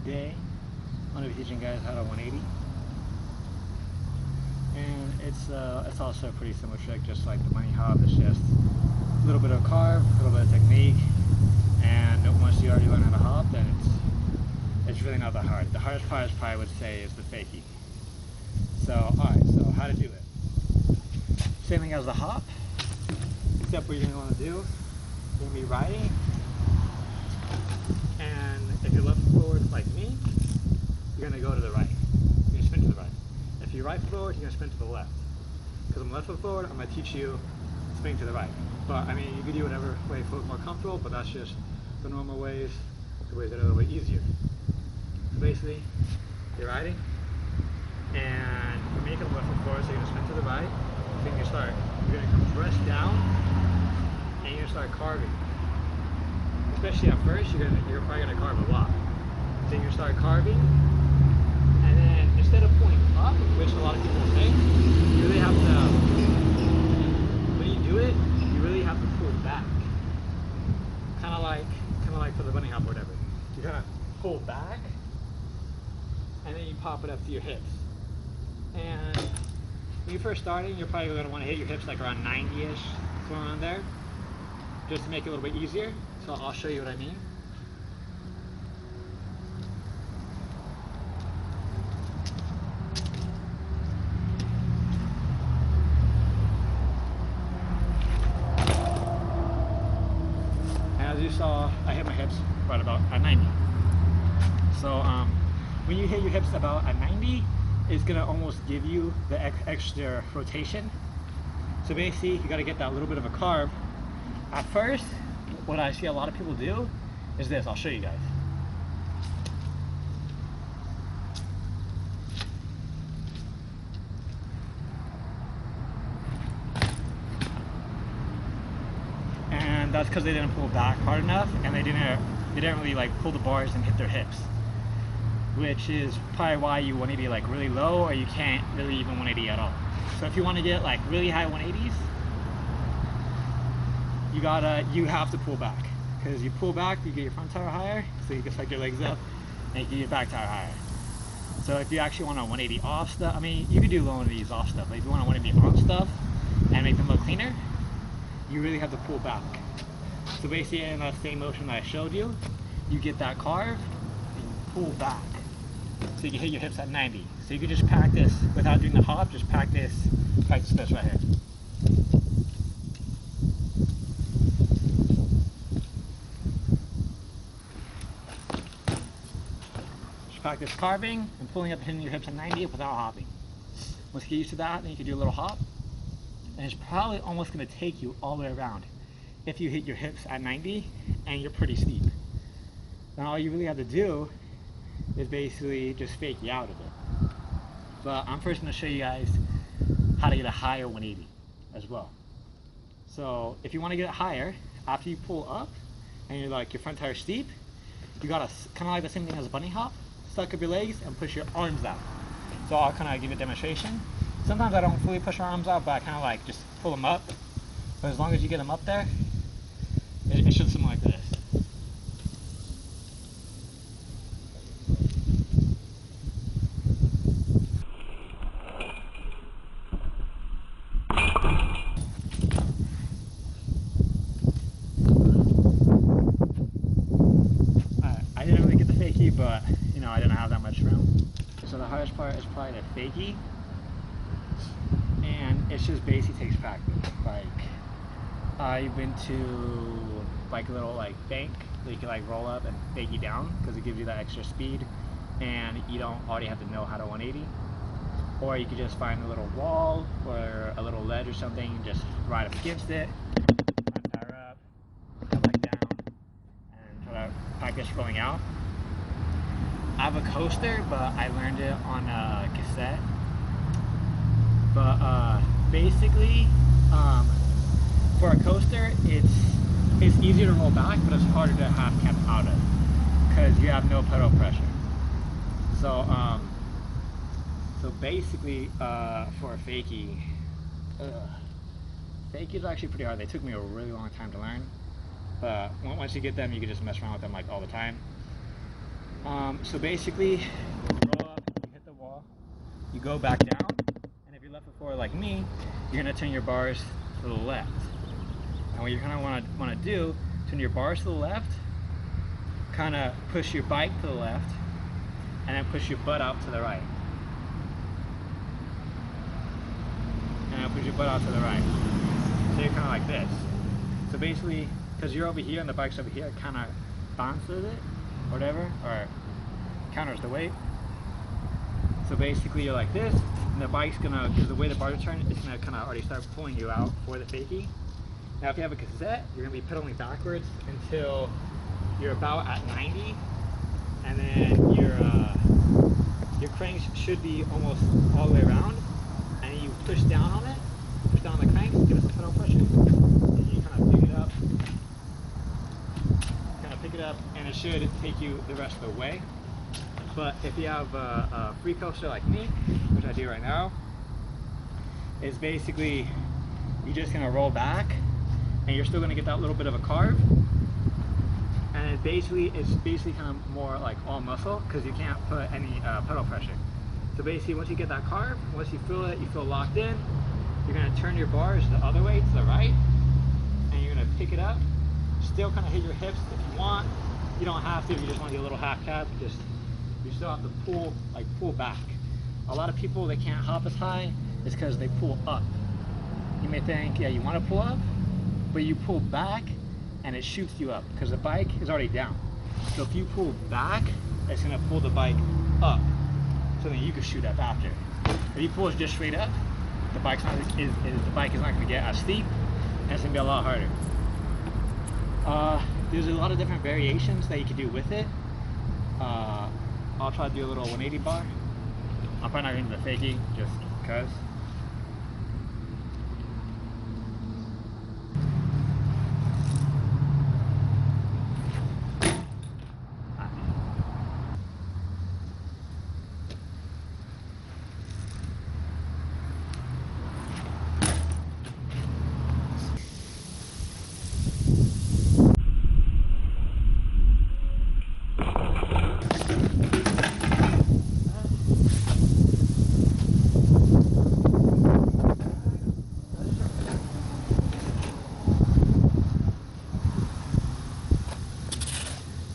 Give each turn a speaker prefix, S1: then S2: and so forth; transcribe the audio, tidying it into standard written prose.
S1: Today I'm going to be teaching you guys how to 180, and it's also a pretty similar trick, just like the bunny hop. It's just a little bit of carve, a little bit of technique, and once you already learn how to hop, then it's really not that hard. The hardest part, I would say, is the fakie. So alright, so how to do it. Same thing as the hop, except what you're going to want to do, you're going to be riding, and if you're left forward like me, you're going to go to the right. You're going to spin to the right. If you're right foot forward, you're going to spin to the left. Because I'm left foot forward, I'm going to teach you spinning to the right. But I mean, you can do whatever way you feel more comfortable, but that's just the normal ways, the ways that are a little bit easier. So basically, you're riding, and you're making left foot forward, so you're going to spin to the right. Then you're going to compress down, and you're going to start carving. Especially at first, you're probably going to carve a lot. Then you start carving, and then instead of pulling up, which a lot of people think, you really have to, when you do it, you really have to pull back. Kind of like for the bunny hop or whatever. You kind of pull back, and then you pop it up to your hips. And when you're first starting, you're probably going to want to hit your hips like around 90-ish, somewhere around there, just to make it a little bit easier. So I'll show you what I mean. As you saw, I hit my hips right about at 90. So when you hit your hips about at 90, it's gonna almost give you the extra rotation. So basically, you gotta get that little bit of a carve. At first, what I see a lot of people do is this. I'll show you guys. And that's because they didn't pull back hard enough, and they didn't really like pull the bars and hit their hips, which is probably why you want to be like really low, or you can't really even 180 at all. So if you want to get like really high 180s, you have to pull back, because you pull back, you get your front tire higher, so you can flex your legs up, and you get your back tire higher. So if you actually want a 180 off stuff, I mean, you can do low 180s off stuff, but if you want a 180 on stuff and make them look cleaner, you really have to pull back. So basically, in that same motion that I showed you, you get that carve and you pull back, so you can hit your hips at 90. So you can just practice without doing the hop, just practice this right here. Just practice carving and pulling up and hitting your hips at 90 without hopping. Once you get used to that, then you can do a little hop, and it's probably almost going to take you all the way around if you hit your hips at 90 and you're pretty steep. Now all you really have to do is basically just fake you out a bit. But I'm first going to show you guys how to get a higher 180 as well. So if you want to get it higher, after you pull up and you're like your front tire steep, you gotta kind of like the same thing as a bunny hop, suck up your legs and push your arms out. So I'll kind of give you a demonstration. Sometimes I don't fully push my arms out, but I kind of like just pull them up. But as long as you get them up there, it should something like this. I didn't really get the fakie, but you know, I didn't have that much room. So the hardest part is probably the fakie, and it just basically takes practice. Like, I went to like a little like bank that you can like roll up and fakie down, because it gives you that extra speed, and you don't already have to know how to 180. Or you could just find a little wall or a little ledge or something and just ride up against it, front tire up, come back down, and try to practice rolling out. I have a coaster, but I learned it on a cassette. But basically, for a coaster, it's easier to roll back, but it's harder to have kept out of, because you have no pedal pressure. So basically, for a fakie, fakies are actually pretty hard. They took me a really long time to learn, but once you get them, you can just mess around with them like all the time. So basically, you roll up, you hit the wall, you go back down, and if you're left foot forward like me, you're gonna turn your bars to the left. And what you're gonna wanna do, turn your bars to the left, kind of push your bike to the left, and then push your butt out to the right. And then push your butt out to the right. So you're kind of like this. So basically, because you're over here and the bike's over here, it kind of bounces it, or whatever, or counters the weight. So basically you're like this, and the bike's gonna, because the way the bars are turning, it's gonna kind of already start pulling you out for the fakie. Now if you have a cassette, you're gonna be pedaling backwards until you're about at 90, and then your cranks should be almost all the way around, and then you push down on it, push down on the cranks, give it some pedal pressure, and you kind of pick it up, and it should take you the rest of the way. But if you have a free coaster like me, which I do right now, it's basically you're just gonna roll back, and you're still gonna get that little bit of a carve. And it's basically kind of more like all muscle because you can't put any pedal pressure. So basically once you get that carve, once you feel it, you feel locked in, you're gonna turn your bars the other way to the right, and you're gonna pick it up, still kind of hit your hips if you want. You don't have to if you just want to do a little half cab, you still have to pull back. A lot of people, they can't hop as high, it's because they pull up. You may think, yeah, you want to pull up, but you pull back and it shoots you up because the bike is already down. So if you pull back, it's gonna pull the bike up, so then you can shoot up after. If you pull it just straight up, the bike is not gonna get as steep, and it's gonna be a lot harder. There's a lot of different variations that you can do with it. I'll try to do a little 180 bar. I'm probably not gonna do the fakie just because.